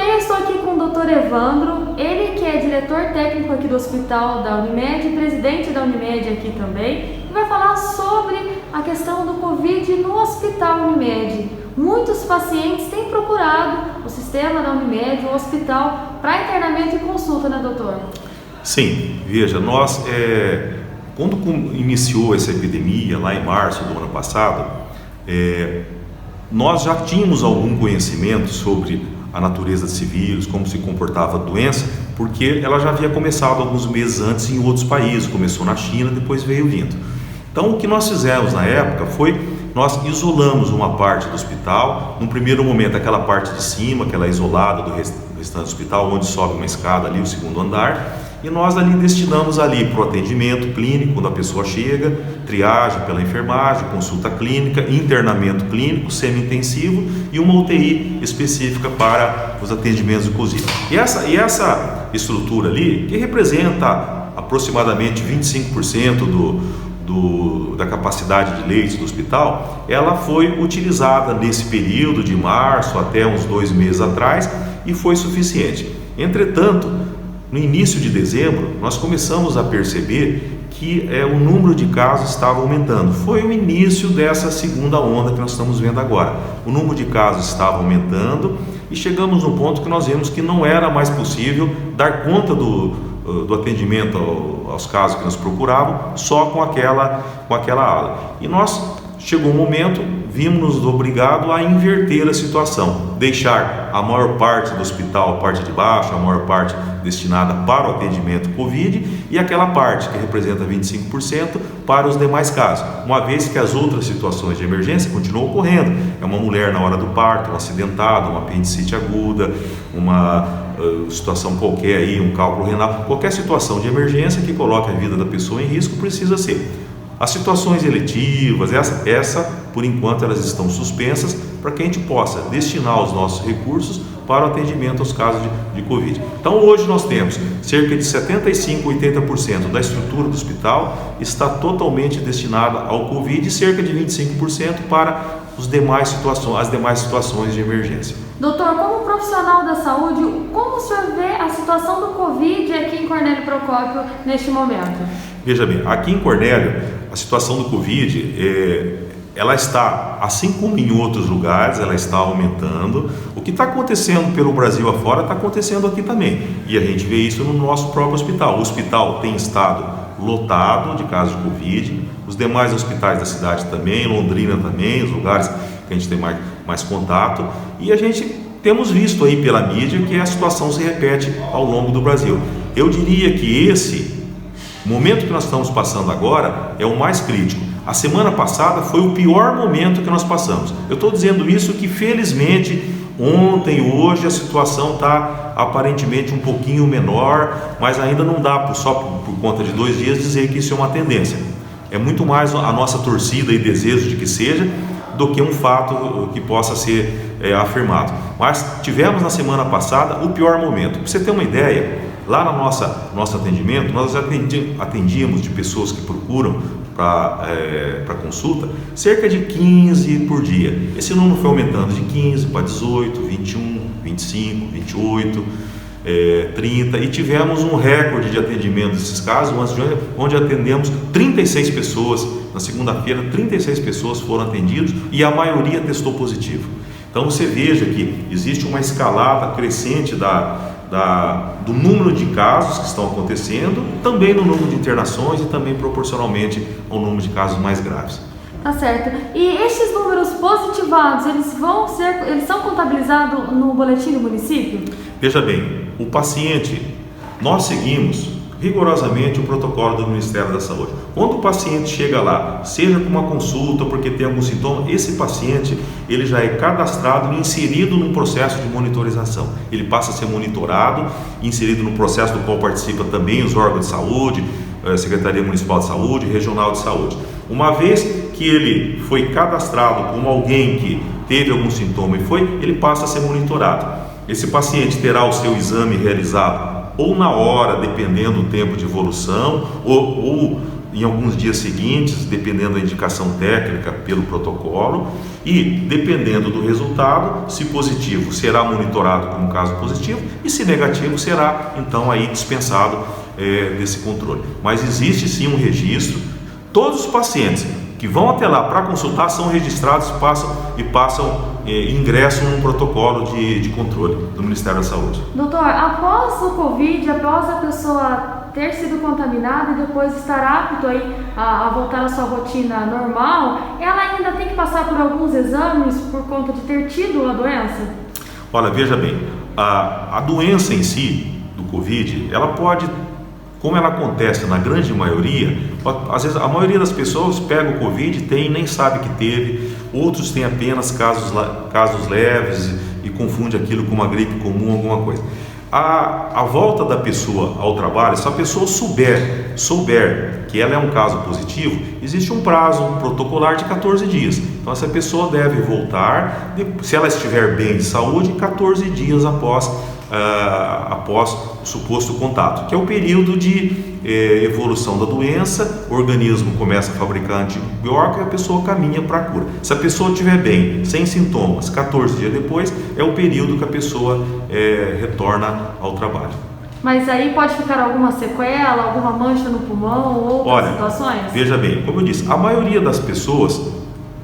bem, eu estou aqui com o Dr. Evandro, ele que é diretor técnico aqui do hospital da Unimed, presidente da Unimed aqui também, e vai falar sobre a questão do Covid no hospital Unimed. Muitos pacientes têm procurado o sistema da Unimed, o hospital, para internamento e consulta, né, doutor? Sim, veja, nós, quando iniciou essa epidemia, lá em março do ano passado, nós já tínhamos algum conhecimento sobre a natureza desse vírus, como se comportava a doença, porque ela já havia começado alguns meses antes em outros países, começou na China, depois veio vindo. Então, o que nós fizemos na época foi, nós isolamos uma parte do hospital, num primeiro momento aquela parte de cima, aquela isolada do restante do hospital, onde sobe uma escada ali, o segundo andar, e nós ali destinamos ali para o atendimento clínico, quando a pessoa chega, triagem pela enfermagem, consulta clínica, internamento clínico, semi-intensivo e uma UTI específica para os atendimentos do Covid. E essa estrutura ali, que representa aproximadamente 25% da capacidade de leitos do hospital, ela foi utilizada nesse período de março até uns 2 meses atrás e foi suficiente. Entretanto, no início de dezembro, nós começamos a perceber que o número de casos estava aumentando. Foi o início dessa segunda onda que nós estamos vendo agora. O número de casos estava aumentando e chegamos no ponto que nós vimos que não era mais possível dar conta do atendimento aos casos que nos procuravam só com aquela ala. E chegou um momento, vimos-nos obrigados a inverter a situação, deixar a maior parte do hospital, a parte de baixo, a maior parte destinada para o atendimento Covid e aquela parte que representa 25% para os demais casos, uma vez que as outras situações de emergência continuam ocorrendo. É uma mulher na hora do parto, um acidentado, uma apendicite aguda, uma situação qualquer aí, um cálculo renal, qualquer situação de emergência que coloque a vida da pessoa em risco precisa ser. As situações eletivas, essa por enquanto elas estão suspensas para que a gente possa destinar os nossos recursos para o atendimento aos casos de Covid. Então hoje nós temos cerca de 75% a 80% da estrutura do hospital está totalmente destinada ao Covid e cerca de 25% para as demais situações de emergência. Doutor, como profissional da saúde, como o senhor vê a situação do Covid aqui em Cornélio Procópio neste momento? Veja bem, aqui em Cornélio, a situação do Covid, ela está, assim como em outros lugares, ela está aumentando. O que está acontecendo pelo Brasil afora está acontecendo aqui também. E a gente vê isso no nosso próprio hospital. O hospital tem estado lotado de casos de Covid, os demais hospitais da cidade também, Londrina também, os lugares que a gente tem mais contato. E a gente temos visto aí pela mídia que a situação se repete ao longo do Brasil. Eu diria que esse momento que nós estamos passando agora é o mais crítico. A semana passada foi o pior momento que nós passamos. Eu estou dizendo isso que felizmente ontem e hoje a situação está aparentemente um pouquinho menor, mas ainda não dá só por conta de 2 dias dizer que isso é uma tendência. É muito mais a nossa torcida e desejo de que seja do que um fato que possa ser afirmado. Mas tivemos na semana passada o pior momento. Para você ter uma ideia, lá no nosso atendimento, nós atendíamos de pessoas que procuram para consulta, cerca de 15 por dia. Esse número foi aumentando de 15 para 18, 21, 25, 28, 30 e tivemos um recorde de atendimento desses casos, onde atendemos 36 pessoas. Na segunda-feira, 36 pessoas foram atendidas e a maioria testou positivo. Então você veja que existe uma escalada crescente do número de casos que estão acontecendo, também no número de internações e também proporcionalmente ao número de casos mais graves. Tá certo. E estes números positivados, eles são contabilizados no boletim do município? Veja bem, o paciente, nós seguimos rigorosamente o protocolo do Ministério da Saúde. Quando o paciente chega lá, seja com uma consulta ou porque tem algum sintoma, esse paciente ele já é cadastrado e inserido num processo de monitorização. Ele passa a ser monitorado, inserido no processo do qual participa também os órgãos de saúde, Secretaria Municipal de Saúde, Regional de Saúde. Uma vez que ele foi cadastrado como alguém que teve algum sintoma ele passa a ser monitorado. Esse paciente terá o seu exame realizado ou na hora, dependendo do tempo de evolução, ou em alguns dias seguintes, dependendo da indicação técnica pelo protocolo, E, dependendo do resultado, se positivo, será monitorado como caso positivo, e se negativo, será então aí dispensado desse controle. Mas existe sim um registro. Todos os pacientes que vão até lá para consultar são registrados e ingressam num protocolo de controle do Ministério da Saúde. Doutor, após o Covid, após a pessoa ter sido contaminada e depois estar apto aí a voltar à sua rotina normal, ela ainda tem que passar por alguns exames por conta de ter tido a doença? Olha, veja bem, a doença em si, do Covid, ela pode, como ela acontece na grande maioria, às vezes a maioria das pessoas pega o Covid, tem e nem sabe que teve, outros têm apenas casos leves e confunde aquilo com uma gripe comum, alguma coisa. A volta da pessoa ao trabalho, se a pessoa souber que ela é um caso positivo, existe um prazo protocolar de 14 dias. Então essa pessoa deve voltar, se ela estiver bem de saúde, 14 dias após o suposto contato, que é o período de evolução da doença. O organismo começa a fabricar antibiótico e a pessoa caminha para a cura. Se a pessoa estiver bem, sem sintomas, 14 dias depois, é o período que a pessoa retorna ao trabalho. Mas aí pode ficar alguma sequela, alguma mancha no pulmão ou outras situações? Veja bem, como eu disse, a maioria das pessoas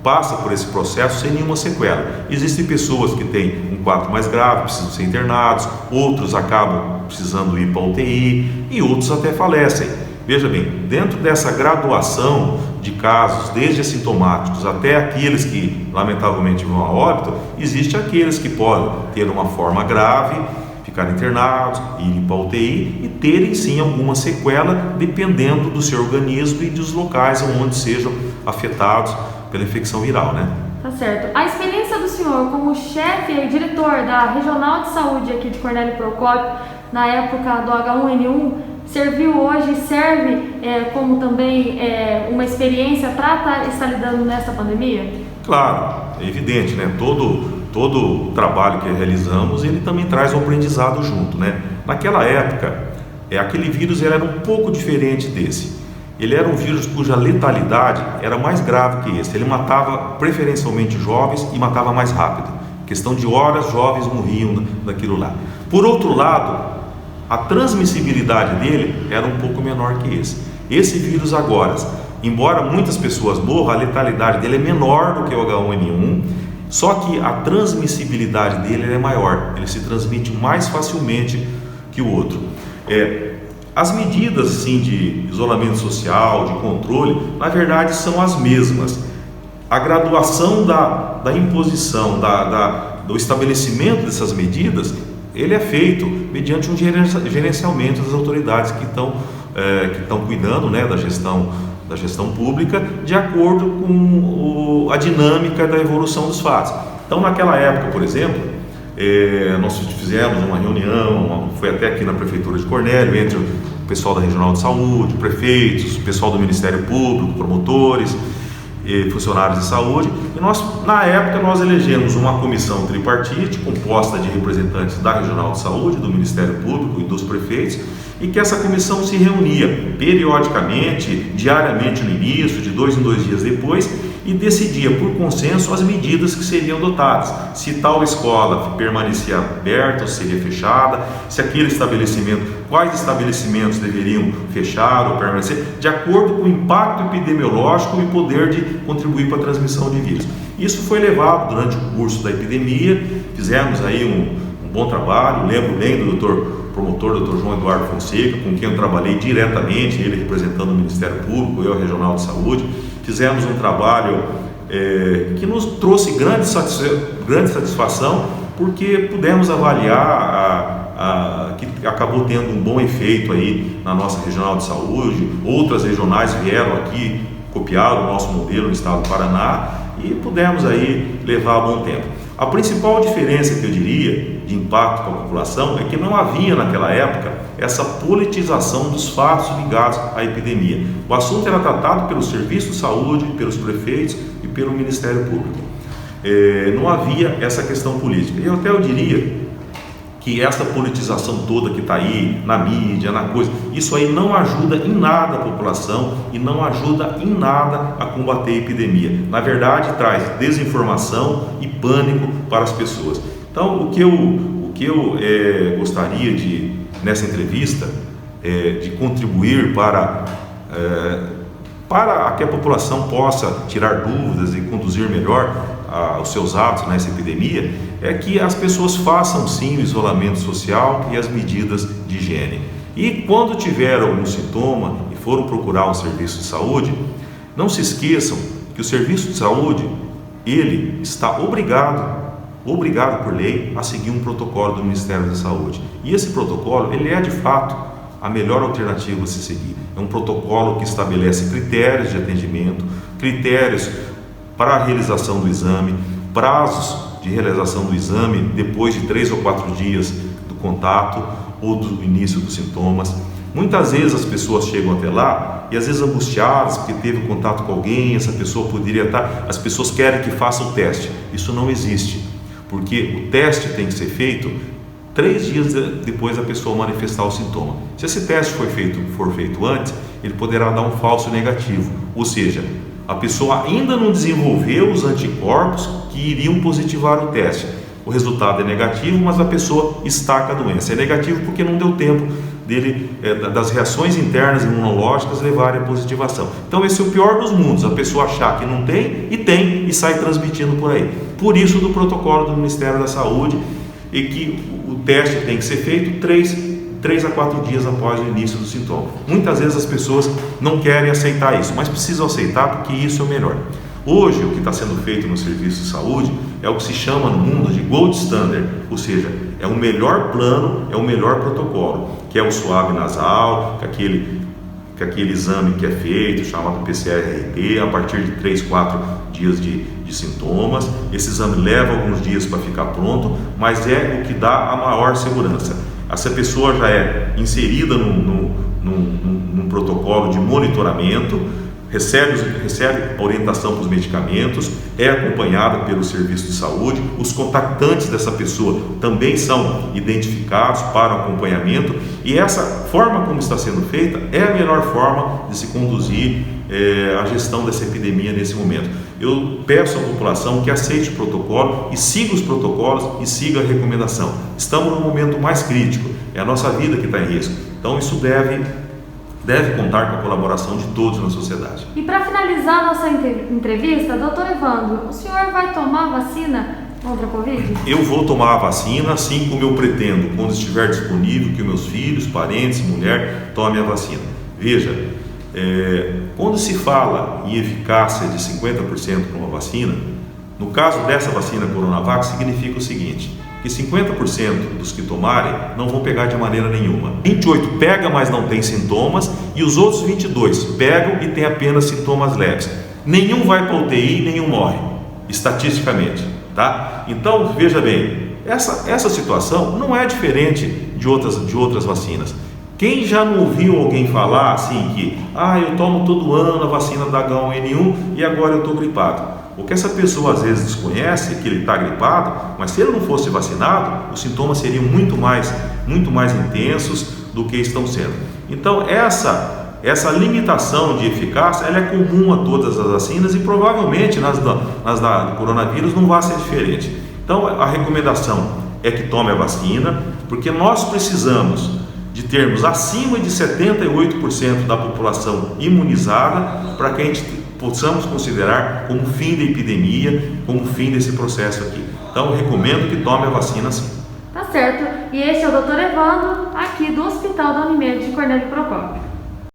passa por esse processo sem nenhuma sequela. Existem pessoas que têm um quadro mais grave, precisam ser internados, outros acabam precisando ir para a UTI e outros até falecem. Veja bem, dentro dessa graduação de casos, desde assintomáticos até aqueles que lamentavelmente vão a óbito, existem aqueles que podem ter uma forma grave, ficarem internados, irem para a UTI e terem sim alguma sequela, dependendo do seu organismo e dos locais onde sejam afetados pela infecção viral, né? Tá certo. A experiência do senhor como chefe e diretor da Regional de Saúde aqui de Cornélio Procópio, na época do H1N1, serviu hoje e serve como também uma experiência para estar lidando nessa pandemia? Claro, é evidente, né? Todo o trabalho que realizamos, ele também traz um aprendizado junto, né? Naquela época, aquele vírus era um pouco diferente desse. Ele era um vírus cuja letalidade era mais grave que esse. Ele matava preferencialmente jovens e matava mais rápido. Questão de horas, jovens morriam daquilo lá. Por outro lado, a transmissibilidade dele era um pouco menor que esse. Esse vírus agora, embora muitas pessoas morram, a letalidade dele é menor do que o H1N1, só que a transmissibilidade dele é maior. Ele se transmite mais facilmente que o outro. As medidas assim, de isolamento social, de controle, na verdade são as mesmas. A graduação da imposição, do estabelecimento dessas medidas, ele é feito mediante um gerenciamento das autoridades que estão cuidando, né, da gestão pública, de acordo com a dinâmica da evolução dos fatos. Então, naquela época, por exemplo, nós fizemos uma reunião, foi até aqui na Prefeitura de Cornélio, entre o pessoal da Regional de Saúde, prefeitos, o pessoal do Ministério Público, promotores e funcionários de saúde, e na época nós elegemos uma comissão tripartite composta de representantes da Regional de Saúde, do Ministério Público e dos prefeitos, e que essa comissão se reunia periodicamente, diariamente no início, de 2 em 2 dias depois, e decidia por consenso as medidas que seriam adotadas, se tal escola permanecia aberta ou seria fechada, se aquele estabelecimento, quais estabelecimentos deveriam fechar ou permanecer, de acordo com o impacto epidemiológico e poder de contribuir para a transmissão de vírus. Isso foi levado durante o curso da epidemia, fizemos aí um bom trabalho. Lembro bem do promotor, Dr. João Eduardo Fonseca, com quem eu trabalhei diretamente, ele representando o Ministério Público, eu a Regional de Saúde. Fizemos um trabalho que nos trouxe grande satisfação, porque pudemos avaliar que acabou tendo um bom efeito aí na nossa Regional de Saúde. Outras regionais vieram aqui, copiaram o nosso modelo no estado do Paraná e pudemos aí levar a bom tempo. A principal diferença que eu diria de impacto para a população é que não havia naquela época essa politização dos fatos ligados à epidemia. O assunto era tratado pelo Serviço de Saúde, pelos prefeitos e pelo Ministério Público. Não havia essa questão política. Eu diria que essa politização toda que está aí na mídia, na coisa, isso aí não ajuda em nada a população e não ajuda em nada a combater a epidemia. Na verdade, traz desinformação e pânico para as pessoas. Então, o que eu gostaria de, nessa entrevista, de contribuir para que a população possa tirar dúvidas e conduzir melhor os seus atos nessa epidemia, é que as pessoas façam sim o isolamento social e as medidas de higiene. E quando tiver algum sintoma e foram procurar um serviço de saúde, não se esqueçam que o serviço de saúde, ele está obrigado por lei a seguir um protocolo do Ministério da Saúde. E esse protocolo, ele é de fato a melhor alternativa a se seguir. É um protocolo que estabelece critérios de atendimento, critérios para a realização do exame, prazos de realização do exame depois de 3 ou 4 dias do contato ou do início dos sintomas. Muitas vezes as pessoas chegam até lá e às vezes angustiadas porque teve contato com alguém, essa pessoa poderia estar... As pessoas querem que faça o teste. Isso não existe, porque o teste tem que ser feito 3 dias depois da pessoa manifestar o sintoma. Se esse teste for feito antes, ele poderá dar um falso negativo, ou seja, a pessoa ainda não desenvolveu os anticorpos que iriam positivar o teste. O resultado é negativo, mas a pessoa está com a doença. É negativo porque não deu tempo das reações internas imunológicas levarem à positivação. Então esse é o pior dos mundos, a pessoa achar que não tem e sai transmitindo por aí. Por isso do protocolo do Ministério da Saúde, e que o teste tem que ser feito 3 a 4 dias após o início do sintoma. Muitas vezes as pessoas não querem aceitar isso, mas precisam aceitar porque isso é o melhor. Hoje, o que está sendo feito no serviço de saúde é o que se chama no mundo de Gold Standard, ou seja, é o melhor plano, é o melhor protocolo, que é o suave nasal, que aquele exame que é feito, chamado PCR-RT, a partir de 3, 4 dias de sintomas. Esse exame leva alguns dias para ficar pronto, mas é o que dá a maior segurança. Essa pessoa já é inserida num protocolo de monitoramento, recebe a orientação para os medicamentos, é acompanhada pelo serviço de saúde, os contactantes dessa pessoa também são identificados para o acompanhamento, e essa forma como está sendo feita é a melhor forma de se conduzir a gestão dessa epidemia nesse momento. Eu peço à população que aceite o protocolo e siga os protocolos e siga a recomendação. Estamos no momento mais crítico, é a nossa vida que está em risco, então isso deve contar com a colaboração de todos na sociedade. E para finalizar a nossa entrevista, doutor Evandro, o senhor vai tomar vacina contra a Covid? Eu vou tomar a vacina, assim como eu pretendo, quando estiver disponível, que meus filhos, parentes, mulher, tomem a vacina. Veja, quando se fala em eficácia de 50% para uma vacina, no caso dessa vacina Coronavac, significa o seguinte, que 50% dos que tomarem não vão pegar de maneira nenhuma. 28 pega, mas não tem sintomas, e os outros 22 pegam e têm apenas sintomas leves. Nenhum vai para a UTI, nenhum morre, estatisticamente, tá? Então, veja bem, essa situação não é diferente de outras vacinas. Quem já não ouviu alguém falar assim que eu tomo todo ano a vacina da H1N1 e agora eu estou gripado? O que essa pessoa às vezes desconhece é que ele está gripado, mas se ele não fosse vacinado, os sintomas seriam muito mais intensos do que estão sendo. Então essa limitação de eficácia, ela é comum a todas as vacinas e provavelmente nas da coronavírus não vai ser diferente. Então a recomendação é que tome a vacina, porque nós precisamos de termos acima de 78% da população imunizada para que a gente possamos considerar como fim da epidemia, como fim desse processo aqui. Então, eu recomendo que tome a vacina sim. Tá certo. E esse é o Dr. Evandro, aqui do Hospital da Unimed de Cornélio Procópio.